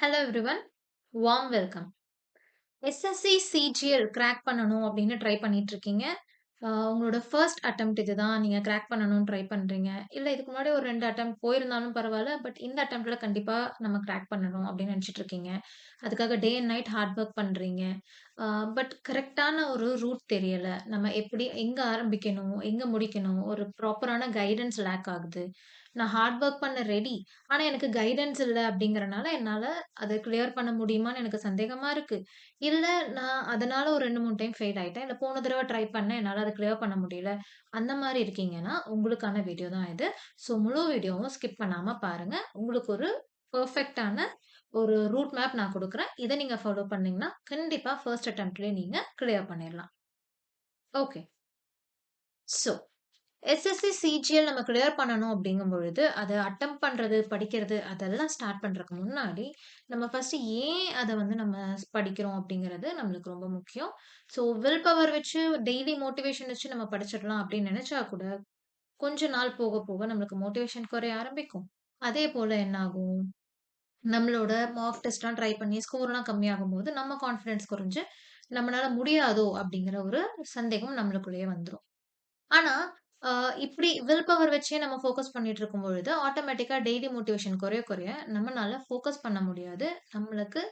Hello everyone. Warm welcome. SSC, CGL crack பண்ணணும் அப்படின்னு try பண்ணிட்டு இருக்கீங்க. உங்களோட ஃபர்ஸ்ட் அட்டெம்ப்ட் இதுதான். நீங்க கிராக் பண்ணணும்னு ட்ரை பண்றீங்க. இல்ல இதுக்கு முன்னாடி ஒரு 2 அட்டெம்ப்ட் போயிருந்தாலும் பரவால்ல. பட் இந்த அட்டெம்ப்ட்ல கண்டிப்பா நம்ம கிராக் பண்ணணும் அப்படின்னு நெனச்சுட்டு இருக்கீங்க. அதுக்காக day and night hard work பண்றீங்க. அ பட் கரெக்ட்டான ஒரு ரூட் தெரியல. நம்ம எப்படி எங்க ஆரம்பிக்கணும்? எங்க முடிக்கணும்? ஒரு ப்ராப்பரான கைடன்ஸ் லேக் ஆகுது. நான் ஹார்ட் ஒர்க் பண்ண ரெடி. ஆனா எனக்கு கைடன்ஸ் இல்ல அப்படிங்கிறனால என்னால அத கிளியர் பண்ண முடியுமான்னு எனக்கு சந்தேகமா இருக்கு. இல்ல நான் அதனால ஒரு 2, 3 டைம் ஃபெயில் ஆயிட்டேன். இல்ல போன தடவ ட்ரை பண்ணேன். என்னால அத கிளியர் பண்ண முடியல. அந்த மாரி இருக்கீங்கன்னா, உங்களுக்கான வீடியோ தான் இது. ஸோ முழு வீடியோவும் ஸ்கிப் பண்ணாம பாருங்க. உங்களுக்கு ஒரு பெர்ஃபெக்ட்டான ஒரு ரூட் மேப் நான் குடுக்குறேன். இத நீங்க ஃபாலோ பண்ணீங்கன்னா, கண்டிப்பா ஃபர்ஸ்ட் அட்டெம்ப்ட்லயே நீங்க கிளியர் பண்ணிரலாம். ஓகே. ஸோ எஸ்எஸ்சி, சிஜிஎல் நம்ம கிளியர் பண்ணணும் அப்படிங்கும் பொழுது, அத அட்டெம்ப்ட் பண்றது, படிக்கிறது அதெல்லாம் ஸ்டார்ட் பண்றதுக்கு முன்னாடி, நம்ம ஃபர்ஸ்ட் ஏன் அத வந்து நம்ம படிக்கிறோம் அப்படிங்கிறது நம்மளுக்கு ரொம்ப முக்கியம். ஸோ வில் பவர் வச்சு, டெய்லி மோட்டிவேஷன் வச்சு நம்ம படிச்சிடலாம் அப்படின்னு நெனச்சா கூட, கொஞ்ச நாள் போக போக நம்மளுக்கு மோட்டிவேஷன் குறைய ஆரம்பிக்கும். அதே போல என்ன ஆகும், நம்மளோட மார்க் டெஸ்ட்லாம் ட்ரை பண்ணி ஸ்கோர்லாம் கம்மியாகும்போது, நம்ம கான்ஃபிடன்ஸ் குறைஞ்சு, நம்மனால முடியாதோ அப்படிங்கிற ஒரு சந்தேகம் நம்மளுக்குள்ளேயே வந்துரும். ஆனா, அ இப்டி வில் பவர் வச்சே நம்ம ஃபோக்கஸ் பண்ணிட்டு இருக்கும் பொழுது, ஆட்டோமேட்டிக்கா டெய்லி மோட்டிவேஷன் குறைய குறைய நம்மனால ஃபோக்கஸ் பண்ண முடியாது. நம்மளுக்கு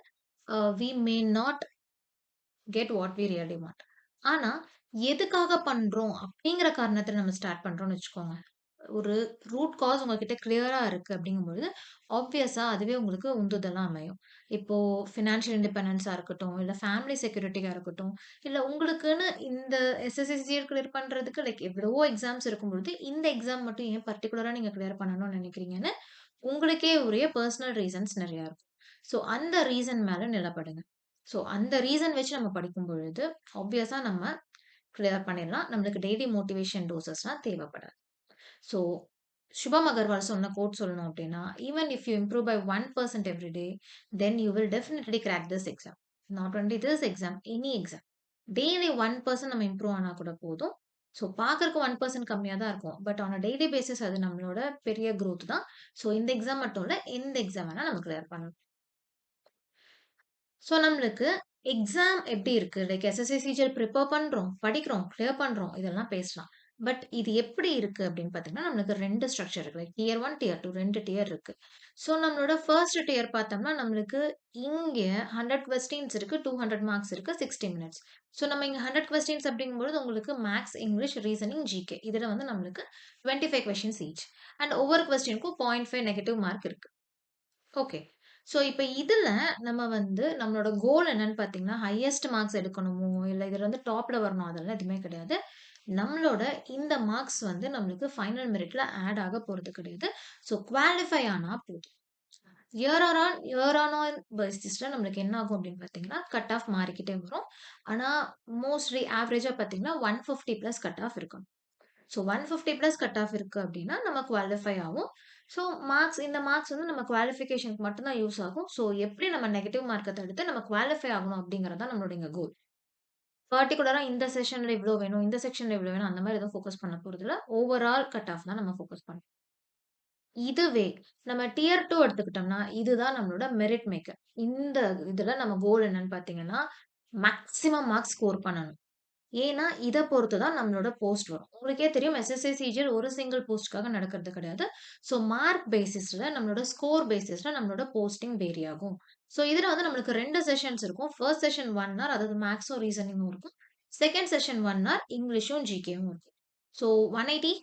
we may not get what we really want. ஆனா, எதுக்காக பண்றோம் அப்டிங்கிற காரணத்துல நம்ம ஸ்டார்ட் பண்றோம்னு வச்சுக்கோங்க. ஒரு ரூட் காஸ் உங்ககிட்ட கிளியரா இருக்கு அப்படிங்கும்பொழுது, ஆப்வியஸா அதுவே உங்களுக்கு உந்துதலா அமையும். இப்போ ஃபினான்ஷியல் இண்டிபெண்டன்ஸா இருக்கட்டும், இல்ல ஃபேமிலி செக்யூரிட்டியா இருக்கட்டும், இல்ல உங்களுக்குன்னு இந்த எஸ்எஸ்சிசிஎல் கிளியர் பண்றதுக்கு லைக் எவ்வளவோ எக்ஸாம்ஸ் இருக்கும்பொழுது, இந்த எக்ஸாம் மட்டும் ஏன் பர்ட்டிகுலரா நீங்க கிளியர் பண்ணணும்னு நினைக்கிறீங்கன்னு, உங்களுக்கே உரிய பெர்சனல் ரீசன்ஸ் நெறையா இருக்கும். ஸோ அந்த ரீசன் மேல நிலப்படுங்க. ஸோ அந்த ரீசன் வச்சு நம்ம படிக்கும் பொழுது, ஆப்வியஸா நம்ம கிளியர் பண்ணிடலாம். நம்மளுக்கு டெய்லி மோட்டிவேஷன் டோசஸ்லாம் தேவைப்படாது. ஸோ, சுபம் அகர்வால் சொன்ன கோட் சொல்லணும் அப்டின்னா, "even if you improve by 1% every day, then you will definitely crack this exam. Not only this exam, any exam." Daily 1% நம்ம இம்ப்ரூவ் ஆனா கூட போதும். ஸோ, பார்க்கறக்கு 1% கம்மியா தான் இருக்கும். But on a daily basis அது நம்மளோட பெரிய குரோத் தான். ஸோ, இந்த எக்ஸாம் மட்டும் இல்ல, எந்த எக்ஸாம் வேணா நம்ம கிளியர் பண்ணலாம். ஸோ, நம்மளுக்கு எக்ஸாம் எப்படி இருக்கு? லைக் எஸ்எஸ்சி, சிஜிஎல் ப்ரிப்பேர் பண்றோம், படிக்கிறோம், கிளியர் பண்றோம். இதெல்லாம் பேசலாம். பட் இது எப்படி இருக்கு அப்படின்னு பார்த்தீங்கன்னா, நம்மளுக்கு 2 ஸ்ட்ரக்சர் இருக்கு. லைக் டியர் 1, டியர் 2 2 டியர் இருக்கு. ஸோ, நம்மளோட ஃபர்ஸ்ட் டியர் பார்த்தோம்னா, நம்மளுக்கு இங்க 100 கொஸ்டின்ஸ் இருக்கு. 200 மார்க்ஸ் இருக்கு. 60 மினிட்ஸ். ஸோ, நம்ம இங்க 100 கொஸ்டின்ஸ் அப்படிங்கும்பொழுது உங்களுக்கு மேத்ஸ், இங்கிலீஷ், ரீசனிங், ஜிகே இதுல வந்து நம்மளுக்கு 25 கொஸ்டின்ஸ் ஈச். அண்ட் ஒவ்வொரு கொஸ்டினுக்கும் 0.5 நெகட்டிவ் மார்க் இருக்கு. ஓகே. ஸோ, இப்ப இதுல நம்ம வந்து நம்மளோட கோல் என்னன்னு பார்த்தீங்கன்னா, ஹையஸ்ட் மார்க்ஸ் எடுக்கணுமோ, இல்ல இதுல வந்து டாப்ல வரணும் அதெல்லாம் எதுவுமே கிடையாது. நம்மளோட இந்த மார்க்ஸ் வந்து நம்மளுக்கு ஃபைனல் மெரிட்ல ஆட் ஆக போறது கிடையாது. ஸோ, குவாலிஃபை ஆனா போதும். இயர் ஆன் பேசிஸ்ல நம்மளுக்கு என்ன ஆகும் அப்படின்னு பார்த்தீங்கன்னா, கட் ஆஃப் மாறிக்கிட்டே வரும். ஆனா, மோஸ்ட்லி ஆவரேஜா பார்த்தீங்கன்னா, 150 பிளஸ் கட் ஆஃப் இருக்கும். ஸோ 150 பிளஸ் கட் ஆஃப் இருக்கு அப்டின்னா, நம்ம குவாலிஃபை ஆவோம். ஸோ இந்த மார்க்ஸ் வந்து நம்ம குவாலிஃபிகேஷனுக்கு மட்டும் தான் யூஸ் ஆகும். ஸோ எப்படி நம்ம நெகட்டிவ் மார்க்க தடுத்து நம்ம குவாலிஃபை ஆகணும் அப்டிங்கிறது தான் நம்மளோட இங்க கோல். பர்ட்டிகுலரா இந்த செஷன்ல இவ்ளோ வேணும், இந்த செக்ஷன்ல இவ்ளோ வேணும் அந்த மாரி எதுவும் ஃபோக்கஸ் பண்ண போறதில்ல. ஓவரால் கட் ஆஃப் தான் நம்ம ஃபோக்கஸ் பண்றோம். இதுவே நம்ம டியர் 2 எடுத்துக்கிட்டோம்னா, இதுதான் நம்மளோட மெரிட் மேக்கர். இந்த இதுல நம்ம கோல் என்னன்னு பார்த்தீங்கன்னா, மேக்ஸிமம் மார்க்ஸ் ஸ்கோர் பண்ணணும். ஏன்னா, இத பொறுத்து தான் நம்மளோட போஸ்ட் வரும். உங்களுக்கே தெரியும் எஸ்எஸ்சி, சிஜிஎல் ஒரு சிங்கிள் போஸ்ட்‌க்காக நடக்கிறது கிடையாது. ஸோ, மார்க் பேசிஸ்ல நம்மளோட ஸ்கோர் பேசிஸ்ல நம்மளோட போஸ்டிங் வேரி ஆகும். ஸோ, இதுல வந்து நம்மளுக்கு 2 செஷன்ஸ் இருக்கும். ஃபர்ஸ்ட் செஷன் 1 ஹவர் அதாவது மேத்ஸும், ரீசனிங்கும் இருக்கும். செகண்ட் செஷன் 1 ஹவர் இங்கிலீஷும், ஜிகேவும் இருக்கும். So, 180,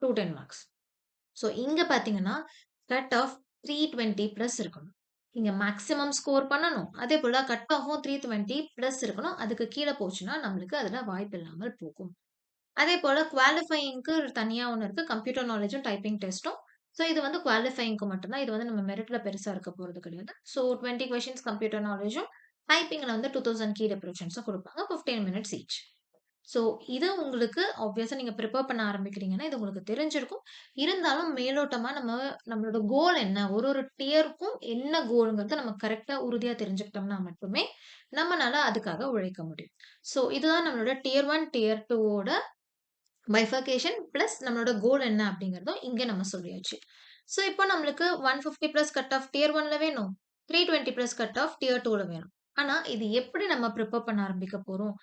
210 marks. ஸோ, இங்க பார்த்தீங்கன்னா, கட் ஆஃப் 320 பிளஸ் இருக்கணும். இங்க மேக்ஸிமம் ஸ்கோர் பண்ணணும். அதேபோல கட் ஆஃபும் 320 பிளஸ் இருக்கணும். அதுக்கு கீழ போச்சுன்னா, நம்மளுக்கு அதுல வாய்ப்பு இல்லாமல் போகும். அதேபோல குவாலிஃபையிங்க்கு தனியா ஒண்ணு இருக்கு. கம்ப்யூட்டர் நாலேட்ஜும், டைப்பிங் டெஸ்ட்டும். ஸோ, இது வந்து குவாலிஃபையிங்க்கு மட்டும் தான். இது வந்து நம்ம மெரிட்ல பெருசா இருக்க போறது கிடையாது. ஸோ, 20 கொஸ்டின்ஸ் கம்ப்யூட்டர் நாலேட்ஜும், டைப்பிங்ல வந்து 2000 கீ ரெப்ரஷன்ஸும் குடுப்பாங்க. 15 மினிட்ஸ் ஈச். ஸோ, இது உங்களுக்கு ஆப்வியஸா நீங்க பிரிப்பேர் பண்ண ஆரம்பிக்கிறீங்கன்னா, இது உங்களுக்கு தெரிஞ்சிருக்கும். இருந்தாலும் மேலோட்டமா நம்மளோட கோல் என்ன? ஒரு ஒரு டியருக்கும் என்ன கோல்ங்கிறத நம்ம கரெக்ட்டா உறுதியா தெரிஞ்சுக்கிட்டோம்னா மட்டுமே, நம்மனால அதுக்காக உழைக்க முடியும். ஸோ, இதுதான் நம்மளோட டியர் 1, டியர் 2 ஓட பைஃபர்கேஷன் பிளஸ் நம்மளோட கோல் என்ன அப்படிங்கிறதும் இங்க நம்ம சொல்லியாச்சு. ஸோ, இப்போ நம்மளுக்கு 150 பிளஸ் கட் ஆஃப் டியர் 1ல வேணும். 320 பிளஸ் கட் ஆஃப் டியர் 2ல வேணும். ஆனா, இது எப்படி நம்ம பிரிப்பேர் பண்ண ஆரம்பிக்க போறோம்?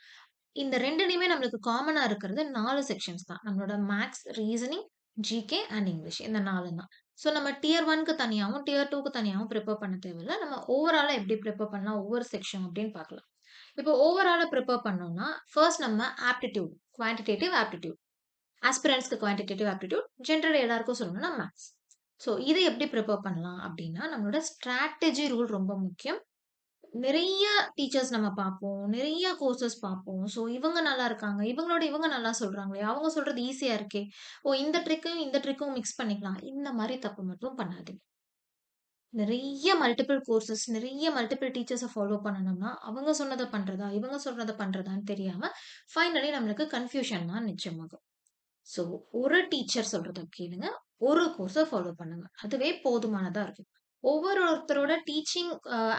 இந்த 2லயுமே நம்மளுக்கு காமனா இருக்கிறது 4 செக்ஷன்ஸ் தான். நம்மளோட maths, reasoning, GK and English இந்த 4 தான். ஸோ நம்ம டியர் 1க்கு தனியாவும், டியர் 2க்கு தனியாவும் பிரிப்பேர் பண்ண தேவையில்ல. நம்ம ஓவராலா எப்படி பிரிப்பேர் பண்ணலாம் ஒவ்வொரு செக்ஷன் அப்படின்னு பார்க்கலாம். இப்போ ஓவராலா பிரிப்பேர் பண்ணோம்னா, ஃபர்ஸ்ட் நம்ம ஆப்டிட்யூட், குவான்டிடேட்டிவ் ஆப்டிட்யூட். ஆஸ்பிரண்ட்ஸ்க்கு குவான்டிடேட்டிவ் ஆப்டிட்யூட், ஜெனரல் எல்லாருக்கும் சொல்லணும்னா மேத்ஸ். ஸோ இத எப்படி பிரிப்பேர் பண்ணலாம் அப்படின்னா, நம்மளோட ஸ்ட்ராட்டஜி ரூல் ரொம்ப முக்கியம். நிறைய டீச்சர்ஸ் நம்ம பார்ப்போம். நிறைய கோர்சஸ் பார்ப்போம். ஸோ இவங்க நல்லா இருக்காங்க. இவங்களோட இவங்க நல்லா சொல்றாங்களே! அவங்க சொல்றது ஈஸியா இருக்கே! ஓ இந்த ட்ரிக்கையும், இந்த ட்ரிக்கும் மிக்ஸ் பண்ணிக்கலாம். இந்த மாரி தப்பு மட்டும் பண்ணாதீங்க. நிறைய மல்டிபிள் கோர்சஸ், நிறைய மல்டிபிள் டீச்சர்ஸ ஃபாலோ பண்ணணும்னா, அவங்க சொன்னத பண்றதா, இவங்க சொல்றத பண்றதான்னு தெரியாம, ஃபைனலி நம்மளுக்கு கன்ஃப்யூஷன் தான் நிச்சயமாகும். ஸோ, ஒரு டீச்சர் சொல்றத கேளுங்க. ஒரு கோர்ஸ ஃபாலோ பண்ணுங்க. அதுவே போதுமானதா இருக்கும். ஒவ்வொருத்தரோட டீச்சிங்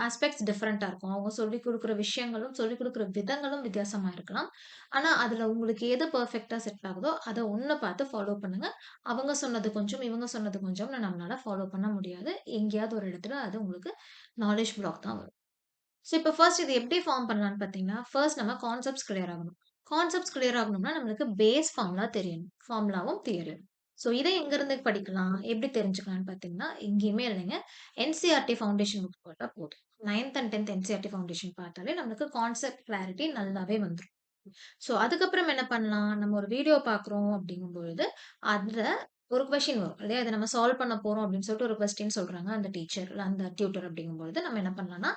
ஆஸ்பெக்ட்ஸ் டிஃபரெண்ட்டா இருக்கும். அவங்க சொல்லிக் குடுக்குற விஷயங்களும், சொல்லிக் குடுக்குற விதங்களும் வித்தியாசமா இருக்கலாம். ஆனா, அதுல உங்களுக்கு எது பெர்ஃபெக்ட்டா செட் ஆகுதோ, அத ஒண்ண பார்த்து ஃபாலோ பண்ணுங்க. அவங்க சொன்னது கொஞ்சம், இவங்க சொன்னது கொஞ்சம்னு நம்மளால ஃபாலோ பண்ண முடியாது. எங்கேயாவது ஒரு இடத்துல அது உங்களுக்கு நாலேட்ஜ் ப்ளாக் தான் வரும். ஸோ, இப்ப ஃபர்ஸ்ட் இது எப்படி ஃபார்ம் பண்ணலான்னு பார்த்தீங்கன்னா, ஃபர்ஸ்ட் நம்ம கான்செப்ட்ஸ் கிளியர் ஆகணும். கான்செப்ட்ஸ் கிளியர் ஆகணும்னா, நம்மளுக்கு பேஸ் ஃபார்முலா தெரியணும். ஃபார்முலாவும் தியரியும். ஸோ, இத எங்கருந்து படிக்கலாம்? எப்படி தெரிஞ்சுக்கலாம்ன்னு பார்த்தீங்கன்னா, எங்கேயுமே இல்லைங்க. என்சிஇஆர்டி ஃபவுண்டேஷன் புக் போட்டா போதும். 9த் அண்ட் 10த் என்சிஇஆர்டி ஃபவுண்டேஷன் பார்த்தாலே நம்மளுக்கு கான்செப்ட் கிளாரிட்டி நல்லாவே வந்துரும். ஸோ, அதுக்கப்புறம் என்ன பண்ணலாம்? நம்ம ஒரு வீடியோ பார்க்குறோம் அப்படிங்கும்பொழுது, அதுல ஒரு கொஸ்டின் வரும் இல்லையா? இத நம்ம சால்வ் பண்ண போறோம் அப்படின்னு சொல்லிட்டு ஒரு கொஸ்டின் சொல்றாங்க அந்த டீச்சர், இல்ல அந்த டியூட்டர் அப்படிங்கும்பொழுது, நம்ம என்ன பண்ணலாம்னா,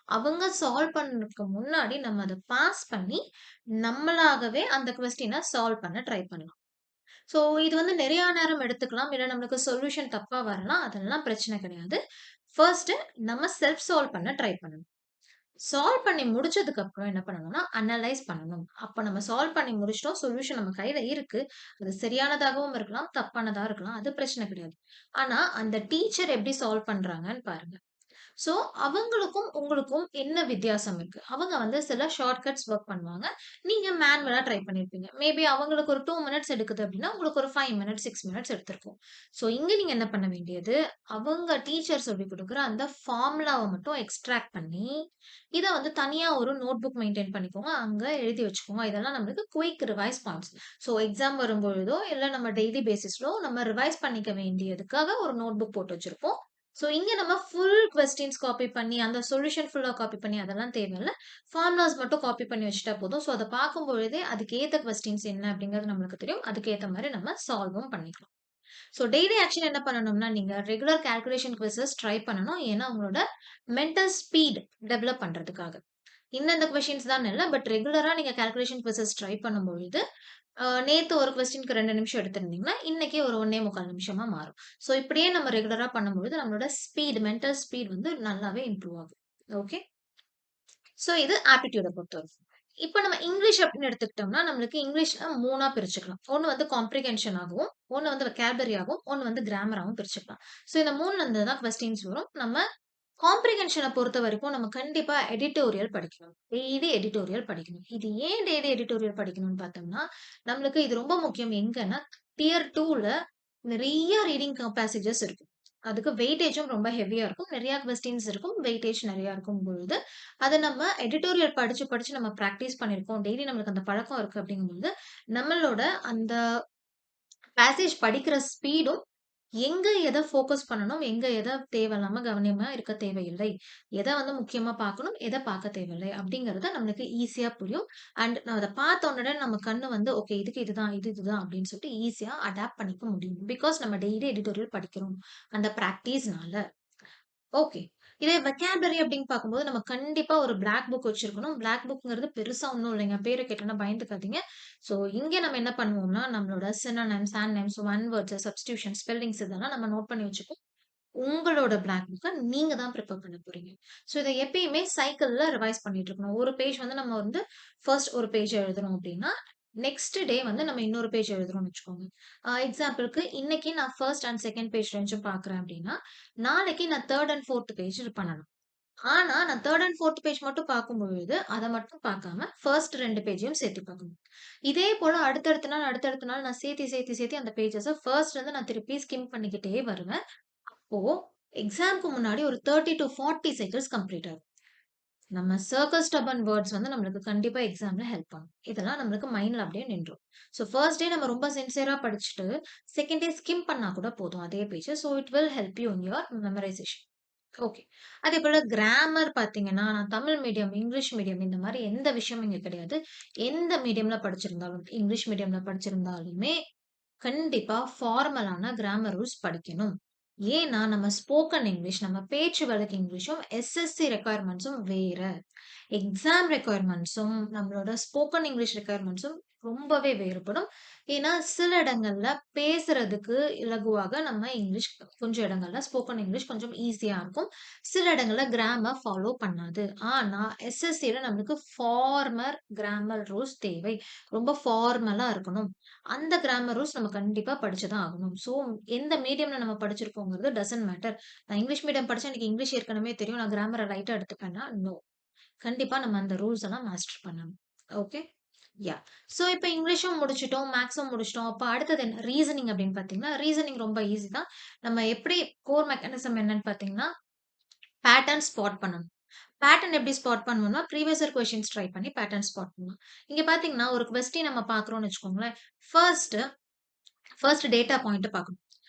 அவங்க சால்வ் பண்றதுக்கு முன்னாடி நம்ம அத பாஸ் பண்ணி, நம்மளாகவே அந்த கொஸ்டின சால்வ் பண்ண ட்ரை பண்ணலாம். ஸோ இது வந்து நிறையா நேரம் எடுத்துக்கலாம். இல்ல நம்மளுக்கு சொல்யூஷன் தப்பா வரலாம். அதெல்லாம் பிரச்சனை கிடையாது. ஃபர்ஸ்ட்டு நம்ம செல்ஃப் சால்வ் பண்ண ட்ரை பண்ணணும். சால்வ் பண்ணி முடிச்சதுக்கு அப்புறம் என்ன பண்ணணும்னா, அனலைஸ் பண்ணணும். அப்ப நம்ம சால்வ் பண்ணி முடிச்சுட்டோம். சொல்யூஷன் நம்ம கையில இருக்கு. அது சரியானதாகவும் இருக்கலாம், தப்பானதா இருக்கலாம். அது பிரச்சனை கிடையாது. ஆனா, அந்த டீச்சர் எப்படி சால்வ் பண்றாங்கன்னு பாருங்க. ஸோ, அவங்களுக்கும், உங்களுக்கும் என்ன வித்தியாசம் இருக்கு? அவங்க வந்து சில ஷார்ட்கட்ஸ் வொர்க் பண்ணுவாங்க. நீங்க மேனுவலா ட்ரை பண்ணியிருப்பீங்க. மேபி அவங்களுக்கு ஒரு 2 மினிட்ஸ் எடுக்குது அப்டின்னா, உங்களுக்கு ஒரு 5 மினிட்ஸ், 6 மினிட்ஸ் எடுத்திருக்கும். ஸோ, இங்க நீங்க என்ன பண்ண வேண்டியது, அவங்க டீச்சர் சொல்லிக் குடுக்குற அந்த ஃபார்முலாவ மட்டும் எக்ஸ்ட்ராக்ட் பண்ணி, இத வந்து தனியா ஒரு நோட் புக் மெயின்டெயின் பண்ணிக்கோங்க. அங்க எழுதி வச்சுக்கோங்க. இதெல்லாம் நம்மளுக்கு quick revise points. So, exam வரும்பொழுதோ, இல்ல நம்ம டெய்லி பேசிஸ்லோ நம்ம ரிவைஸ் பண்ணிக்க வேண்டியதுக்காக ஒரு நோட் புக் போட்டு வச்சிருப்போம். சோ, இங்க நம்ம ஃபுல் கொஸ்டின்ஸ் காப்பி பண்ணி, அந்த சொல்யூஷன் ஃபுல்லா காப்பி பண்ணி அதெல்லாம் தேவையில்ல. ஃபார்முலாஸ் மட்டும் காப்பி பண்ணி வச்சுட்டா போதும். சோ, அத பார்க்கும்பொழுதே அதுக்கு ஏத்த கொஸ்டின்ஸ் என்ன அப்படிங்கிறது நம்மளுக்கு தெரியும். அதுக்கு ஏத்த மாரி நம்ம சால்வும் பண்ணிக்கலாம். சோ, டெய்லி ஆக்ஷன் என்ன பண்ணணும்னா, நீங்க ரெகுலர் கால்குலேஷன் குவிஸஸ் ட்ரை பண்ணணும். ஏன்னா, உங்களோட மென்டல் ஸ்பீட் டெவலப் பண்றதுக்காக. இந்தந்த கொஸ்டின்ஸ் தான் இல்ல. பட் ரெகுலரா நீங்க கால்குலேஷன் குவிஸஸ் ட்ரை பண்ணும்பொழுது, நேத்து ஒரு கொஸ்டின்க்கு 2 நிமிஷம் எடுத்திருந்தீங்கன்னா, இன்னைக்கு ஒரு 1 1/4 நிமிஷமா மாறும். ஸோ இப்படியே நம்ம ரெகுலரா பண்ணும்பொழுது, நம்மளோட ஸ்பீட், மென்டல் ஸ்பீட் வந்து நல்லாவே இம்ப்ரூவ் ஆகும். ஓகே. ஸோ இது ஆப்டிட்யூட பொறுத்தவரைக்கும். இப்ப நம்ம இங்கிலீஷ் அப்படின்னு எடுத்துக்கிட்டோம்னா, நம்மளுக்கு இங்கிலீஷ்ல 3ஆ பிரிச்சுக்கலாம். ஒண்ணு வந்து காம்ப்ரிஹென்ஷன் ஆகவும், ஒண்ணு வந்து வொக்காபுலரி ஆகவும், ஒண்ணு வந்து கிராமராவும் பிரிச்சுக்கலாம். ஸோ இந்த 3ல இருந்து தான் கொஸ்டின்ஸ் வரும். நம்ம காம்ப்ரிஹென்ஷன பொறுத்தவரைக்கும் நம்ம கண்டிப்பா எடிட்டோரியல் படிக்கணும். டெய்லி எடிட்டோரியல் படிக்கணும். இது ஏன் டெய்லி எடிட்டோரியல் படிக்கணும்னு பார்த்தோம்னா, நம்மளுக்கு இது ரொம்ப முக்கியம் எங்கன்னா, டியர் 2ல நிறைய ரீடிங் பேசேஜஸ் இருக்கு. அதுக்கு வெயிட்டேஜும் ரொம்ப ஹெவியா இருக்கும். நிறைய கொஸ்டின்ஸ் இருக்கும். வெயிட்டேஜ் நிறையா இருக்கும் பொழுது, அத நம்ம எடிட்டோரியல் படிச்சு, படிச்சு நம்ம பிராக்டிஸ் பண்ணியிருக்கோம். டெய்லி நம்மளுக்கு அந்த பழக்கம் இருக்கு அப்படிங்கும்பொழுது, நம்மளோட அந்த பேசேஜ் படிக்கிற ஸ்பீடும் எங்க எத ஃபோக்கஸ் பண்ணணும், எங்க எத தேவையில்லாம கவனமா இருக்க தேவையில்லை. எத வந்து முக்கியமா பார்க்கணும், எத பார்க்க தேவையில்லை அப்படிங்கிறது நம்மளுக்கு ஈஸியா புரியும். அண்ட் நான் அத பார்த்த உடனே நம்ம கண்ணு வந்து ஓகே இதுக்கு இதுதான், இது இதுதான் அப்படின்னு சொல்லிட்டு ஈஸியா அடாப்ட் பண்ணிக்க முடியும். பிகாஸ் நம்ம டெய்லி எடிட்டோரியல் படிக்கிறோம். அந்த பிராக்டிஸ்னால. ஓகே. இதே வொக்காபுலரி அப்படின்னு பார்க்கும்போது, நம்ம கண்டிப்பா ஒரு பிளாக் புக் வச்சிருக்கணும். பிளாக் புக்ங்கிறது பெருசா ஒண்ணும் இல்லைங்க. பேர கேட்டோனே பயந்துக்காதீங்க. ஸோ, இங்க நம்ம என்ன பண்ணுவோம்னா, நம்மளோட synonyms, ஆன்டோனிம்ஸ், one words, substitution, spellings இதெல்லாம் நம்ம நோட் பண்ணி வச்சுப்போம். உங்களோட பிளாக் புக்க நீங்க தான் பிரிப்பேர் பண்ண போறீங்க. ஸோ, இத எப்பயுமே சைக்கிள்ல ரிவைஸ் பண்ணிட்டு இருக்கணும். ஒரு பேஜ் வந்து நம்ம வந்து ஃபர்ஸ்ட் ஒரு பேஜ் எழுதுறோம் அப்படின்னா, நெக்ஸ்ட் டே வந்து நம்ம இன்னொரு பேஜ் எழுதுறோம்னு வச்சுக்கோங்க. எக்ஸாம்பிள்க்கு இன்னைக்கு நான் ஃபர்ஸ்ட் அண்ட் செகண்ட் பேஜ் 2ம் பார்க்குறேன் அப்படின்னா, நாளைக்கு நான் 3 அண்ட் 4த் பேஜ் பண்ணணும். ஆனா, நான் 3 அண்ட் 4த் பேஜ் மட்டும் பார்க்கும்பொழுது, அத மட்டும் பார்க்காம, ஃபர்ஸ்ட் 2 பேஜையும் சேர்த்து பார்க்கணும். இதே போல அடுத்தடுத்த நாள், அடுத்தடுத்த நாள் நான் சேர்த்தி, சேர்த்தி, சேர்த்தி அந்த பேஜஸ ஃபர்ஸ்ட்லருந்து நான் திருப்பி ஸ்கிம் பண்ணிக்கிட்டே வருவேன். அப்போ எக்ஸாம்க்கு முன்னாடி ஒரு 30 டூ 40 சைக்கிள்ஸ் கம்ப்ளீட் ஆகும். நம்ம சர்க்கிள் ஸ்டப்பர்ன் வேர்ட்ஸ் வந்து நம்மளுக்கு கண்டிப்பா எக்ஸாம்ல ஹெல்ப் பண்ணும். இதெல்லாம் நம்மளுக்கு மைண்ட்ல அப்படியே நின்றும். ஸோ ஃபர்ஸ்ட் டே நம்ம ரொம்ப சின்சியரா படிச்சுட்டு, செகண்ட் டே ஸ்கிம் பண்ணா கூட போதும் அதே பேஜ. So it will help you in your memorization. Okay. அதேபோல கிராமர் பார்த்தீங்கன்னா, நான் தமிழ் மீடியம், இங்கிலீஷ் மீடியம் இந்த மாரி எந்த விஷயமும் இங்க கிடையாது. எந்த மீடியம்ல படிச்சிருந்தாலும், இங்கிலீஷ் மீடியம்ல படிச்சிருந்தாலுமே கண்டிப்பா ஃபார்மலான கிராமர் ரூல்ஸ் படிக்கணும். ஏன்னா, நம்ம ஸ்போக்கன் இங்கிலீஷ், நம்ம பேச்சு வழக்கு இங்கிலீஷும் எஸ்எஸ்சி ரெக்வயர்மெண்ட்ஸும் வேற. எக்ஸாம் ரெக்வயர்மெண்ட்ஸும், நம்மளோட ஸ்போக்கன் இங்கிலீஷ் ரெக்வயர்மெண்ட்ஸும் ரொம்பவே வேறுபடும். ஏன்னா, சில இடங்கள்ல பேசுறதுக்கு இலகுவாக நம்ம இங்கிலீஷ் கொஞ்சம் இடங்கள்ல ஸ்போக்கன் இங்கிலீஷ் கொஞ்சம் ஈஸியா இருக்கும். சில இடங்கள்ல கிராமர் ஃபாலோ பண்ணாது. ஆனா, எஸ்எஸ்சில நம்மளுக்கு ஃபார்மர் கிராமர் ரூல்ஸ் தேவை. ரொம்ப ஃபார்மலா இருக்கணும். அந்த கிராமர் ரூல்ஸ் நம்ம கண்டிப்பா படிச்சு தான் ஆகணும். ஸோ, எந்த மீடியம்ல நம்ம படிச்சிருக்கோங்கிறது டசன்ட் மேட்டர். நான் இங்கிலீஷ் மீடியம் படிச்சேன். எனக்கு இங்கிலீஷ் ஏற்கனவே தெரியும். நான் கிராமர லைட்டா எடுத்துப்பேன்னா, நோ. கண்டிப்பா நம்ம அந்த ரூல்ஸ் எல்லாம் மாஸ்டர் பண்ணணும். ஓகே. யாஹ்! சோ இப்ப இங்கிலீஷும் முடிச்சுட்டோம், மேத்ஸும் முடிச்சுட்டோம். அப்ப அடுத்தது என்ன? ரீசனிங் அப்படின்னு பார்த்தீங்கன்னா, ரீசனிங் ரொம்ப ஈஸி தான். நம்ம எப்படி கோர் மெக்கானிசம் என்னன்னு பார்த்தீங்கன்னா, பேட்டர்ன் ஸ்பாட் பண்ணணும். பேட்டர்ன் எப்படி ஸ்பாட் பண்ணுவோம்னா, ப்ரீவியஸ் இயர் கொஸ்டின்ஸ் ட்ரை பண்ணி பேட்டர்ன் ஸ்பாட் பண்ணலாம். இங்க பார்த்தீங்கன்னா, ஒரு கொஸ்டின் நம்ம பார்க்குறோம்னு வச்சுக்கோங்களேன். ஃபர்ஸ்ட் ஃபர்ஸ்ட் டேட்டா பாயிண்ட் பார்க்கணும்.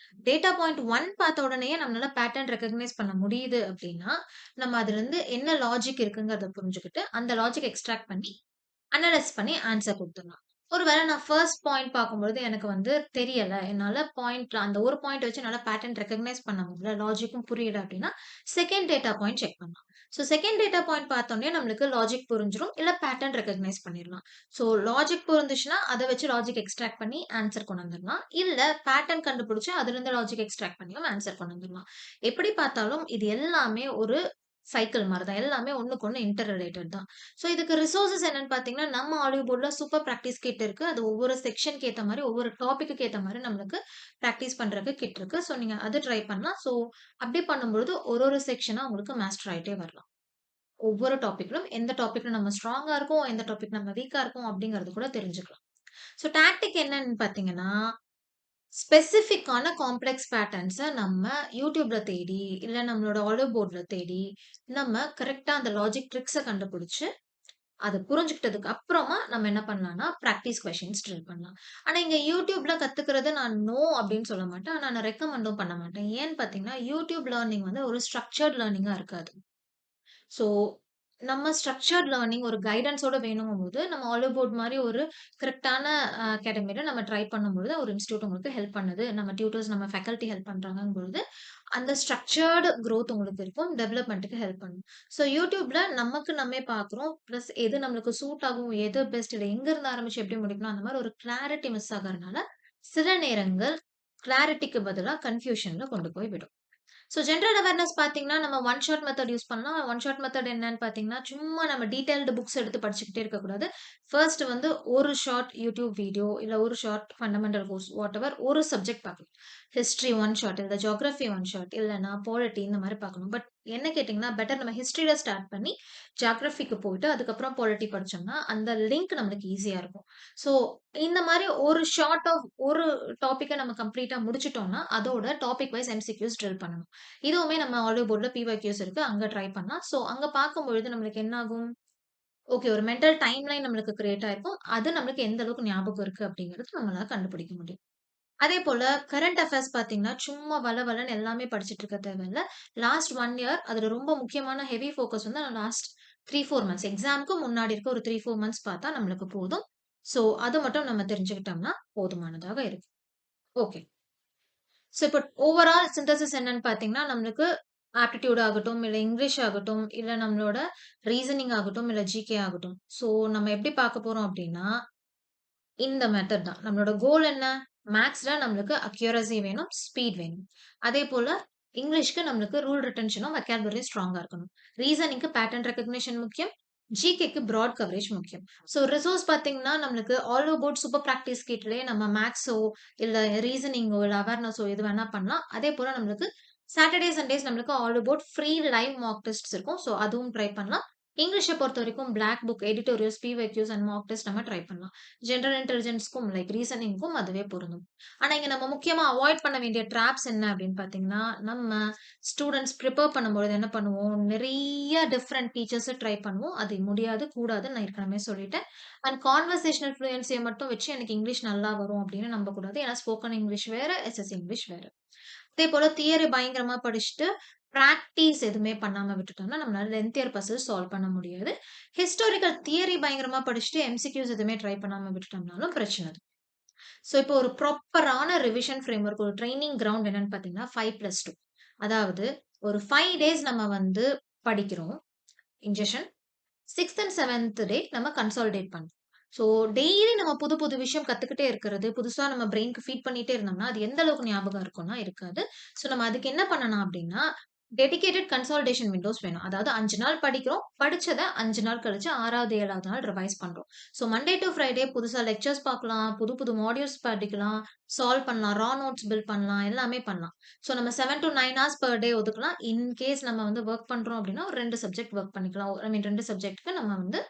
டேட்டா பாயிண்ட் 1 பார்த்த உடனேயே நம்மளால பேட்டர்ன் ரெகக்னைஸ் பண்ண முடியுது அப்படின்னா, நம்ம அதுலருந்து என்ன லாஜிக் இருக்குங்கிறத புரிஞ்சுகிட்டு, அந்த லாஜிக் எக்ஸ்ட்ராக்ட் பண்ணி அனலைஸ் பண்ணி ஆன்ஸர் குடுத்துடலாம். ஒரு வேள நான் ஃபர்ஸ்ட் பாயிண்ட் பார்க்கும்பொழுது எனக்கு வந்து தெரியல. என்னால பாயிண்ட்ல அந்த ஒரு பாயிண்ட் வச்சு என்னால பேட்டர்ன் ரெகக்னைஸ் பண்ண முடியல. லாஜிக்கும் புரியல அப்டின்னா, செகண்ட் டேட்டா பாயிண்ட் செக் பண்ணலாம். ஸோ செகண்ட் டேட்டா பாயிண்ட் பார்த்தோனே நம்மளுக்கு லாஜிக் புரிஞ்சிரும். இல்ல பேட்டர்ன் ரெகக்னைஸ் பண்ணிரலாம். ஸோ லாஜிக் புரிந்துச்சுன்னா, அத வச்சு லாஜிக் எக்ஸ்ட்ராக்ட் பண்ணி ஆன்ஸர் கொண்டு வந்துரலாம். இல்ல பேட்டர்ன் கண்டுபிடிச்சு அதிலிருந்து லாஜிக் எக்ஸ்ட்ராக்ட் பண்ணியும் ஆன்ஸர் கொண்டு வந்துரலாம். எப்படி பார்த்தாலும் இது எல்லாமே ஒரு சைக்கிள் மாரி தான். எல்லாமே ஒண்ணுக்கு ஒண்ணு இன்டர் ரிலேட்டட் தான். சோ இதுக்கு ரிசோர்ஸஸ் என்னன்னு பார்த்தீங்கன்னா, நம்ம ஆடியோ போர்ட்ல சூப்பர் பிராக்டிஸ் கிட் இருக்கு. அது ஒவ்வொரு செக்ஷன்க்கு ஏத்த மாரி, ஒவ்வொரு டாபிக்குக்கு ஏத்த மாரி நம்மளுக்கு பிராக்டிஸ் பண்றதுக்கு கிட் இருக்கு. சோ நீங்க அது ட்ரை பண்ணலாம். சோ அப்படி பண்ணும்பொழுது ஒரு செக்ஷனா உங்களுக்கு மாஸ்டர் ஆயிட்டே வரலாம். ஒவ்வொரு டாபிக்லும் எந்த டாபிக்ல நம்ம ஸ்ட்ராங்கா இருக்கோம், எந்த டாபிக் நம்ம வீக்கா இருக்கோம் அப்படிங்கிறது கூட தெரிஞ்சுக்கலாம். சோ டாக்டிக் என்னன்னு பார்த்தீங்கன்னா, ஸ்பெசிஃபிக்கான காம்ப்ளெக்ஸ் பேட்டர்ன்ஸ நம்ம YouTubeல தேடி, இல்ல நம்மளோட ஆடியோ போர்ட்ல தேடி, நம்ம கரெக்ட்டா அந்த லாஜிக் ட்ரிக்ஸ கண்டுபிடிச்சு அத புரிஞ்சுக்கிட்டதுக்கு அப்புறமா நம்ம என்ன பண்ணலாம்னா, பிராக்டிஸ் கொஸ்டின்ஸ் ட்ரில் பண்ணலாம். ஆனா இங்க YouTubeல கத்துக்கிறது நான் நோ அப்படின்னு சொல்ல மாட்டேன். ஆனா நான் ரெக்கமெண்டும் பண்ண மாட்டேன். ஏன்னு பார்த்தீங்கன்னா, YouTube லேர்னிங் வந்து ஒரு ஸ்ட்ரக்சர்ட் லேர்னிங்கா இருக்காது. ஸோ, நம்ம ஸ்ட்ரக்சர்ட் லேர்னிங் ஒரு கைடன்ஸோட வேணுங்கும்போது, நம்ம ஆலிவ் போர்ட் மாரி ஒரு கரெக்ட்டான அகாடமில நம்ம ட்ரை பண்ணும்பொழுது, ஒரு இன்ஸ்டிடியூட் உங்களுக்கு ஹெல்ப் பண்ணுது. நம்ம டியூட்டர்ஸ், நம்ம ஃபேக்கல்டி ஹெல்ப் பண்றாங்கங்கும்பொழுது, அந்த ஸ்ட்ரக்சர்டு குரோத் உங்களுக்கு இருக்கும். டெவலப்மென்ட்க்கு ஹெல்ப் பண்ணும். ஸோ, YouTubeல நமக்கு நம்மே பார்க்குறோம். பிளஸ் எது நம்மளுக்கு சூட் ஆகும், எது பெஸ்ட் இல்ல எங்கருந்து ஆரம்பிச்சு எப்படி முடிக்கணும், அந்த மாரி ஒரு கிளாரிட்டி மிஸ் ஆகறனால, சில நேரங்கள் கிளாரிட்டிக்கு பதிலா கன்ஃப்யூஷன்ல கொண்டு போய் விடும். ஸோ ஜெனரல் அவேர்னஸ் பார்த்தீங்கன்னா, நம்ம ஒன் ஷாட் மெத்தட் யூஸ் பண்ணலாம். ஒன் ஷாட் மெத்தட் என்னன்னு பார்த்தீங்கன்னா, சும்மா நம்ம டீடைல்டு புக்ஸ் எடுத்து படிச்சுக்கிட்டே இருக்கக்கூடாது. ஃபர்ஸ்ட் வந்து ஒரு ஷார்ட் யூடியூப் வீடியோ, இல்ல ஒரு ஷார்ட் ஃபண்டமெண்டல் கோர்ஸ் வாட்டெவர் ஒரு சப்ஜெக்ட் பார்க்கணும். ஹிஸ்டரி ஒன் ஷாட், இல்ல ஜியோகிராஃபி ஒன் ஷாட், இல்லன்னா பாலிட்டி இந்த மாரி பார்க்கணும். பட் என்ன கேட்டீங்கன்னா, பெட்டர் நம்ம ஹிஸ்டரில ஸ்டார்ட் பண்ணி ஜியோகிராஃபிக்கு போயிட்டு, அதுக்கப்புறம் பாலிட்டி படிச்சோம்னா, அந்த லிங்க் நம்மளுக்கு ஈஸியா இருக்கும். ஸோ இந்த மாரி ஒரு ஷார்ட் ஆஃப் ஒரு டாபிக்க நம்ம கம்ப்ளீட்டா முடிச்சுட்டோம்னா, அதோட டாபிக் வைஸ் எம்சிக்யூஸ் ட்ரில் பண்ணணும். இதுவுமே நம்ம ஆடியோ போர்ட்ல பிஒய்க்யூஸ் இருக்கு. அங்க ட்ரை பண்ணலாம். ஸோ அங்க பார்க்கும்பொழுது நம்மளுக்கு என்ன ஆகும்? ஓகே ஒரு மென்டல் டைம்லைன் நம்மளுக்கு கிரியேட் ஆயிருக்கும். அது நம்மளுக்கு எந்த அளவுக்கு ஞாபகம் இருக்கு அப்படிங்கிறது நம்மளால கண்டுபிடிக்க முடியும். அதேபோல கரண்ட் அஃபேர்ஸ் பார்த்தீங்கன்னா, சும்மா வளவளன்னு எல்லாமே படிச்சுட்டு இருக்க தேவையில்ல. லாஸ்ட் 1 இயர் அதுல ரொம்ப முக்கியமான ஹெவி ஃபோக்கஸ் வந்து லாஸ்ட் 3, 4 மந்த்ஸ் எக்ஸாம்க்கு முன்னாடி இருக்க ஒரு 3, 4 மந்த்ஸ் பார்த்தா நம்மளுக்கு போதும். ஸோ அது மட்டும் நம்ம தெரிஞ்சுக்கிட்டோம்னா போதுமானதாக இருக்கும். ஓகே. ஸோ இப்போ ஓவரால் சிந்தசிஸ் என்னன்னு பார்த்தீங்கன்னா, நம்மளுக்கு ஆப்டிட்யூட் ஆகட்டும், இல்ல இங்கிலீஷ் ஆகட்டும், இல்ல நம்மளோட ரீசனிங் ஆகட்டும், இல்ல ஜிகே ஆகட்டும். ஸோ நம்ம எப்படி பார்க்க போறோம் அப்படின்னா, இந்த மெத்தட் தான். நம்மளோட கோல் என்ன? மேத்ஸ்ல நம்மளுக்கு அக்யூரசி வேணும், ஸ்பீட் வேணும். அதேபோல இங்கிலீஷ்க்கு நம்மளுக்கு ரூல் ரிட்டென்ஷனும், வொக்காபுலரியும் ஸ்ட்ராங்கா இருக்கணும். ரீசனிங்க்கு பேட்டர்ன் ரெகக்னிஷன் முக்கியம். ஜிகேக்கு பிராட் கவரேஜ் முக்கியம். ஸோ ரிசோர்ஸ் பார்த்தீங்கன்னா, நம்மளுக்கு ஆல் அபவுட் சூப்பர் பிராக்டிஸ் கிட்லயே நம்ம மேத்ஸோ, இல்ல ரீசனிங்கோ, இல்ல அவேர்னஸோ எது வேணா பண்ணலாம். அதேபோல நம்மளுக்கு சாட்டர்டே, சண்டேஸ் நம்மளுக்கு all about free live mock tests இருக்கும். ஸோ அதுவும் ட்ரை பண்ணலாம். இங்கிலீஷ பொறுத்தவரைக்கும் black book, editorials, PYQs and mock test நம்ம ட்ரை பண்ணலாம். ஜெனரல் இன்டெலிஜென்ஸ்க்கும் லைக் ரீசனிங்க்கும் அதுவே பொருந்தும். ஆனா, இங்க நம்ம முக்கியமா அவாய்ட் பண்ண வேண்டிய ட்ராப்ஸ் என்ன அப்படின்னு பார்த்தீங்கன்னா, நம்ம ஸ்டூடண்ட்ஸ் ப்ரிப்பேர் பண்ணும்பொழுது என்ன பண்ணுவோம், நெறைய டிஃபரெண்ட் டீச்சர்ஸ ட்ரை பண்ணுவோம். அது முடியாது, கூடாதுன்னு நான் ஏற்கனவே சொல்லிட்டேன். அண்ட் கான்வர்சேஷனல் ஃப்ளூயன்சிய மட்டும் வச்சு எனக்கு இங்கிலீஷ் நல்லா வரும் அப்படின்னு நம்பக்கூடாது. ஏன்னா ஸ்போக்கன் இங்கிலீஷ் வேற, எஸ்எஸ்சி இங்கிலீஷ் வேற. அதேபோல தியரி பயங்கரமா படிச்சுட்டு, பிராக்டிஸ் எதுவுமே பண்ணாம விட்டுட்டோம்னா, நம்மளால லென்த்தியர் பசில்ஸ் சால்வ் பண்ண முடியாது. ஹிஸ்டாரிக்கல் தியரி பயங்கரமா படிச்சுட்டு, எம்சிக்யூஸ் எதுவுமே ட்ரை பண்ணாம விட்டுட்டோம்னாலும் பிரச்சனை தான். ஸோ, இப்போ ஒரு ப்ராப்பரான ரிவிஷன் ஃப்ரேம்வொர்க், ஒரு ட்ரெய்னிங் கிரவுண்ட் என்னன்னு பார்த்தீங்கன்னா, 5+2. அதாவது ஒரு 5 டேஸ் நம்ம வந்து படிக்கிறோம். இன்ஜெஷன். 6த் அண்ட் 7த் டே நம்ம கன்சாலிடேட் பண்றோம். ஸோ டெய்லி நம்ம புது புது விஷயம் கத்துக்கிட்டே இருக்கிறது, புதுசா நம்ம பிரெயின்க்கு ஃபீட் பண்ணிட்டே இருந்தோம்னா, அது எந்த அளவுக்கு ஞாபகம் இருக்கும்னா இருக்காது. ஸோ நம்ம அதுக்கு என்ன பண்ணலாம் அப்டின்னா, டெடிகேட்டட் கன்சாலிடேஷன் விண்டோஸ் வேணும். அதாவது 5 நாள் படிக்கிறோம். படிச்சத 5 நாள் கழிச்சு 6வது, 7வது நாள் ரிவைஸ் பண்றோம். ஸோ மண்டே டூ ஃப்ரைடே புதுசா லெக்சர்ஸ் பார்க்கலாம், புது புது மாடியூல்ஸ் படிக்கலாம், சால்வ் பண்ணலாம், ரா நோட்ஸ் பில்ட் பண்ணலாம், எல்லாமே பண்ணலாம். ஸோ நம்ம 7 டூ 9 ஹார்ஸ் பெர் டே ஒதுக்கலாம். இன் கேஸ் நம்ம வந்து வொர்க் பண்றோம் அப்டின்னா, ஒரு 2 சப்ஜெக்ட் வொர்க் பண்ணிக்கலாம். ஐ மீன் 2 சப்ஜெக்ட்க்கு நம்ம வந்து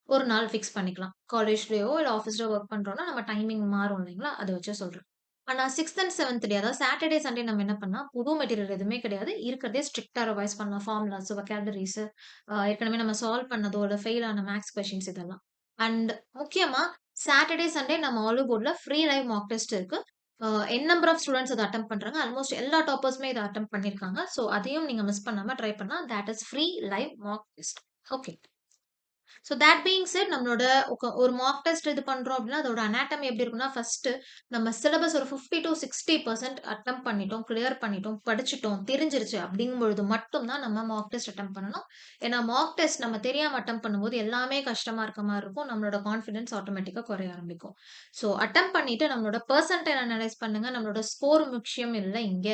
ஒரு நாள் ஃபிக்ஸ் பண்ணிக்கலாம். காலேஜ்லயோ இல்ல ஆஃபீஸ்லயோ வொர்க் பண்றோம்னா, நம்ம டைமிங் மாறும் இல்லைங்களா? அத வச்சு சொல்றேன். ஆனா 6த் அண்ட் 7த் டே அதாவது சாட்டர்டே, சண்டே நம்ம என்ன பண்ணலாம், புது மெட்டீரியல் எதுவுமே கிடையாது. இருக்கிறதே ஸ்ட்ரிக்ட்டா ரிவைஸ் பண்ணலாம். ஃபார்முலாஸ், வொக்காபுலரீஸ் ஏற்கனவே நம்ம சால்வ் பண்ணதோ, இல்ல ஃபெயில் ஆன மேத்ஸ் கொஸ்டின்ஸ் இதெல்லாம். அண்ட் முக்கியமா சாட்டர்டே, சண்டே நம்ம ஆலிவ் போர்ட்ல ஃப்ரீ லைவ் மாக் டெஸ்ட் இருக்கு. என் நம்பர் ஆஃப் ஸ்டூடண்ட்ஸ் அத அட்டெம்ப்ட் பண்றாங்க. ஆல்மோஸ்ட் எல்லா டாப்பர்ஸுமே இத அட்டெம்ப்ட் பண்ணியிருக்காங்க. ஸோ அதையும் நீங்க மிஸ் பண்ணாம ட்ரை பண்ணலாம். That is free live Mach test. Okay. So that being set நம்மளோட ஒரு மாக் டெஸ்ட் இது பண்றோம் அப்படின்னா, அதோட அனாட்டமி எப்படி இருக்கும்னா, ஃபர்ஸ்ட்டு நம்ம சிலபஸ் ஒரு 50-60% அட்டெம்ப்ட் பண்ணிட்டோம், கிளியர் பண்ணிட்டோம், படிச்சுட்டோம், தெரிஞ்சிருச்சு அப்படிங்கும் பொழுது மட்டும் தான் நம்ம மாக் டெஸ்ட் அட்டெம்ப்ட் பண்ணணும். ஏன்னா மாக் டெஸ்ட் நம்ம தெரியாம அட்டெம்ப்ட் பண்ணும்போது எல்லாமே கஷ்டமா இருக்க மாரி இருக்கும். நம்மளோட கான்ஃபிடன்ஸ் ஆட்டோமேட்டிக்கா குறைய ஆரம்பிக்கும். ஸோ அட்டெம்ப்ட் பண்ணிட்டு நம்மளோட பெர்சன்டைல் அனலைஸ் பண்ணுங்க. நம்மளோட ஸ்கோர் முக்கியம் இல்ல இங்க.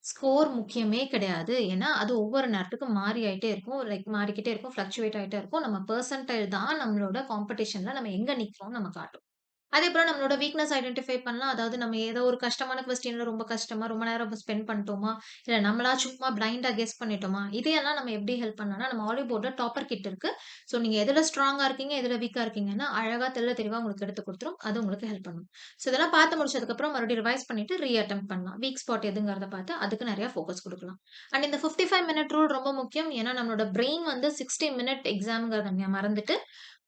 ஸ்கோர் முக்கியமே கிடையாது. ஏன்னா, அது ஒவ்வொரு நேரத்துக்கும் மாறி ஆயிட்டே இருக்கும். லைக் மாறிக்கிட்டே இருக்கும். ஃப்ளக்சுவேட் ஆயிட்டே இருக்கும். நம்ம பெர்சன்டைல் தான் நம்மளோட காம்படிஷன்ல நம்ம எங்க நிக்கிறோம்னு நம்ம காட்டும். அதேபோல நம்மளோட வீக்னஸ் ஐடென்டிஃபை பண்ணலாம். அதாவது நம்ம ஏதோ ஒரு கஷ்டமான கொஸ்டின்ல ரொம்ப கஷ்டமா, ரொம்ப நேரம் ஸ்பெண்ட் பண்ணிட்டோமா? இல்ல நம்மளா சும்மா பிளைண்டா கெஸ் பண்ணிட்டோமா? இதையெல்லாம் நம்ம எப்படி ஹெல்ப் பண்ணலாம்னா, நம்ம ஆலிவ் போர்ட்ல டாப்பர் கிட் இருக்கு. ஸோ நீங்க எதுல ஸ்ட்ராங்கா இருக்கீங்க, எதுல வீக்கா இருக்கீங்கன்னு அழகா தெள்ள தெளிவா உங்களுக்கு எடுத்து குடுத்துரும். அது உங்களுக்கு ஹெல்ப் பண்ணும். ஸோ இதெல்லாம் பார்த்து முடிச்சதுக்கப்புறம் மறுபடியும் ரிவைஸ் பண்ணிட்டு அட்டெம்ப்ட் பண்ணலாம். வீக் ஸ்பாட் எதுங்கிறத பார்த்து அதுக்கு நெறைய ஃபோக்கஸ் குடுக்கலாம். அண்ட் இந்த 55 மினிட் ரூல் ரொம்ப முக்கியம். ஏன்னா நம்மளோட பிரெயின் வந்து 60 மினிட் எக்ஸாம்ங்கிறத மறந்துட்டு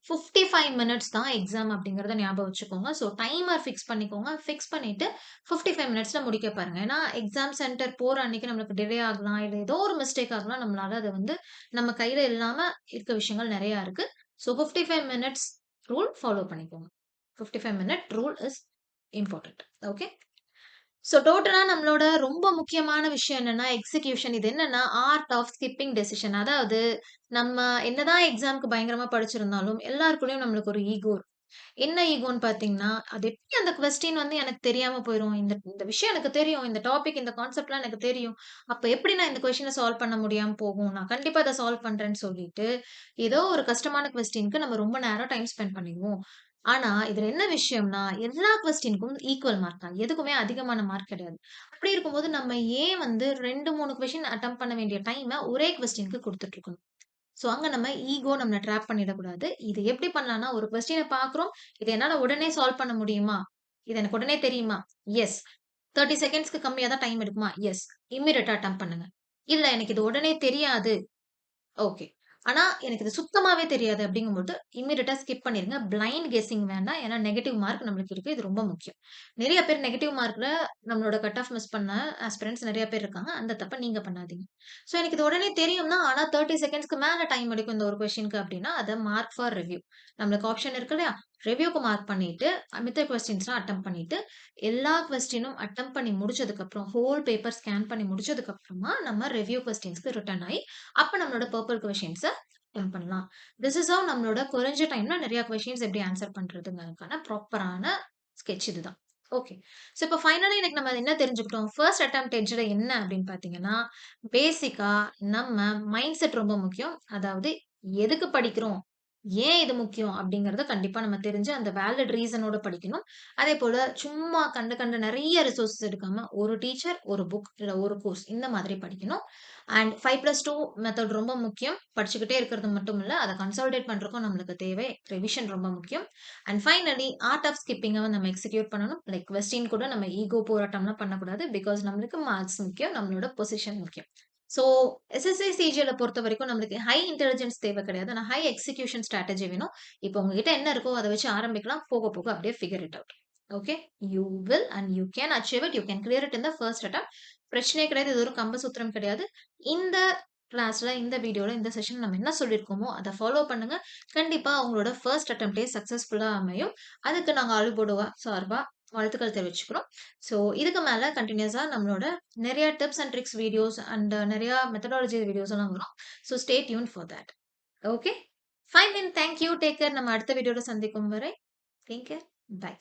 55 மினிட்ஸ் தான் எக்ஸாம் அப்படிங்கிறத ஞாபகம் வச்சுக்கோங்க. ஸோ டைமர் ஃபிக்ஸ் பண்ணிக்கோங்க. ஃபிக்ஸ் பண்ணிட்டு 55 மினிட்ஸ்ல முடிக்க பாருங்க. ஏன்னா எக்ஸாம் சென்டர் போற அன்னைக்கு நம்மளுக்கு டிலே ஆகலாம். இல்ல ஏதோ ஒரு மிஸ்டேக் ஆகலாம். நம்மளால அத வந்து நம்ம கையில இல்லாம இருக்க விஷயங்கள் நெறையா இருக்கு. ஸோ 55 மினிட்ஸ் ரூல் ஃபாலோ பண்ணிக்கோங்க. 55 minute rule is important. Okay. So டோட்டலா நம்மளோட ரொம்ப முக்கியமான விஷயம் என்னன்னா, எக்ஸிகியூஷன். இது என்னன்னா, ஆர்ட் ஆஃப் ஸ்கிப்பிங் டெசிஷன். அதாவது நம்ம என்னதான் எக்ஸாம்க்கு பயங்கரமா படிச்சிருந்தாலும், எல்லாருக்குள்ளயும் நம்மளுக்கு ஒரு ஈகோ இருக்கும். என்ன ஈகோன்னு பார்த்தீங்கன்னா, அது எப்படி அந்த கொஸ்டின் வந்து எனக்கு தெரியாம போயிரும். இந்த இந்த விஷயம் எனக்கு தெரியும். இந்த டாபிக், இந்த கான்செப்ட்லாம் எனக்கு தெரியும். அப்ப எப்படி நான் இந்த கொஸ்டின சால்வ் பண்ண முடியாம போகும்? நான் கண்டிப்பா அத சால்வ் பண்றேன்னு சொல்லிட்டு, ஏதோ ஒரு கஷ்டமான கொஸ்டின்க்கு நம்ம ரொம்ப நேரம் டைம் ஸ்பெண்ட் பண்ணிருவோம். ஆனா, இதுல என்ன விஷயம்னா, எல்லா கொஸ்டினுக்கும் ஈக்குவல் மார்க் தான். எதுக்குமே அதிகமான மார்க் கிடையாது. அப்படி இருக்கும்போது நம்ம ஏன் வந்து 2, 3 கொஸ்டின் அட்டெம்ப்ட் பண்ண வேண்டிய டைம ஒரே கொஸ்டின்க்கு குடுத்துட்டு இருக்கணும்? சோ, அங்க நம்ம ஈகோ நம்மள ட்ராப் பண்ணிடக்கூடாது. இது எப்படி பண்ணலாம்னா, ஒரு கொஸ்டின பார்க்குறோம். இத என்னால உடனே சால்வ் பண்ண முடியுமா? இது எனக்கு உடனே தெரியுமா? எஸ். 30 செகண்ட்ஸ்க்கு கம்மியா தான் டைம் எடுக்குமா? எஸ். இம்மீடியட்டா அட்டெம்ப்ட் பண்ணுங்க. இல்ல எனக்கு இது உடனே தெரியாது. ஓகே. ஆனா, எனக்கு இது சுத்தமாவே தெரியாது அப்படிங்கும்போது, இம்மீடியட்டா ஸ்கிப் பண்ணிருங்க. பிளைண்ட் கெஸ்ஸிங் வேண்டாம். ஏன்னா, நெகட்டிவ் மார்க் நம்மளுக்கு இருக்கு. இது ரொம்ப முக்கியம். நெறைய பேர் நெகட்டிவ் மார்க்ல நம்மளோட கட் ஆஃப் மிஸ் பண்ண ஆஸ்பிரண்ட்ஸ் நெறைய பேர் இருக்காங்க. அந்த தப்ப நீங்க பண்ணாதீங்க. சோ, எனக்கு இது உடனே தெரியும் தான். ஆனா 30 செகண்ட்ஸ்க்கு மேல டைம் எடுக்கும் இந்த ஒரு கொஸ்டின்க்கு அப்படின்னா, அத மார்க் ஃபார் ரிவ்யூ. நம்மளுக்கு ஆப்ஷன் இருக்கு இல்லையா? ரிவ்யூக்கு மார்க் பண்ணிட்டு, மித்த கொஸ்டின்ஸ்லாம் அட்டெம்ப்ட் பண்ணிட்டு, எல்லா கொஸ்டினும் அட்டெம்ப்ட் பண்ணி முடிச்சதுக்கப்புறம், ஹோல் பேப்பர் ஸ்கேன் பண்ணி முடிச்சதுக்கப்புறமா, நம்ம ரிவ்யூ கொஸ்டின்ஸ்க்கு ரிட்டர்ன் ஆயி, அப்ப நம்மளோட பர்பிள் கொஸ்டின்ஸ அட்டெம்ப்ட் பண்ணலாம். திஸ் இஸ் ஹவ் நம்மளோட குறைஞ்ச டைம்ல நெறைய கொஸ்டின்ஸ் எப்படி ஆன்ஸர் பண்றதுங்கிறதுக்கான ப்ராப்பரான ஸ்கெட்ச் இதுதான். ஓகே. சோ இப்ப ஃபைனலா இன்னைக்கு நம்ம என்ன தெரிஞ்சுக்கிட்டோம்? ஃபர்ஸ்ட் அட்டெம்ப்ட் எட்ஜ்ல என்ன அப்படின்னு பார்த்தீங்கன்னா, பேசிக்கா நம்ம மைண்ட் செட் ரொம்ப முக்கியம். அதாவது எதுக்கு படிக்கிறோம்? ஏன் இது முக்கியம்? அப்படிங்கிறத கண்டிப்பா நம்ம தெரிஞ்சு அந்த வேலிட் ரீசனோட படிக்கணும். அதேபோல சும்மா கண்ட கண்ட நெறைய ரிசோர்ஸஸ் எடுக்காம, ஒரு டீச்சர், ஒரு புக் இல்ல ஒரு கோர்ஸ் இந்த மாதிரி படிக்கணும். அண்ட் 5+2 மெத்தட் ரொம்ப முக்கியம். படிச்சுக்கிட்டே இருக்கிறது மட்டும் இல்ல. அத கன்சாலிடேட் பண்றதுக்கும் நம்மளுக்கு தேவை. ரிவிஷன் ரொம்ப முக்கியம். And finally art of skipping வந்து நம்ம எக்ஸிக்யூட் பண்ணணும். லைக் கொஸ்டின் கூட நம்ம ஈகோ போராட்டம்லாம் பண்ணக்கூடாது. பிகாஸ் நம்மளுக்கு மார்க்ஸ் முக்கியம். நம்மளோட பொசிஷன் முக்கியம். ஸோ எஸ்எஸ்சி, சிஜிஎல்ல பொறுத்தவரைக்கும் நம்மளுக்கு ஹை இன்டெலிஜென்ஸ் தேவை கிடையாது. ஆனா ஹை எக்ஸிகியூஷன் ஸ்ட்ராட்டஜி வேணும். இப்போ உங்ககிட்ட என்ன இருக்கோ அத வச்சு ஆரம்பிக்கலாம். போக போக அப்படியே figure it out. Okay. You will and you can achieve it. You can clear it in the first attempt. பிரச்சனையே கிடையாது. இது ஒரு கம்பசூத்திரம் கிடையாது. இந்த கிளாஸ்ல, இந்த வீடியோல, இந்த செஷன் நம்ம என்ன சொல்லியிருக்கோமோ அத ஃபாலோ பண்ணுங்க. கண்டிப்பா உங்களோட ஃபர்ஸ்ட் அட்டெம்ப்டே சக்சஸ்ஃபுல்லா அமையும். அதுக்கு நாங்க ஆலுபோடுவா சார்பா வாழ்த்துக்கள் தெரிவிச்சுக்கிறோம். ஸோ இதுக்கு மேல கன்டினியூஸா நம்மளோட நெறைய tips and tricks videos and நெறைய மெத்தடாலஜி வீடியோஸ் எல்லாம் வரும். So stay tune for that. Okay. Fine then. Thank you. Take care. நம்ம அடுத்த வீடியோல சந்திக்கும் வரை டேக் கேர். பை.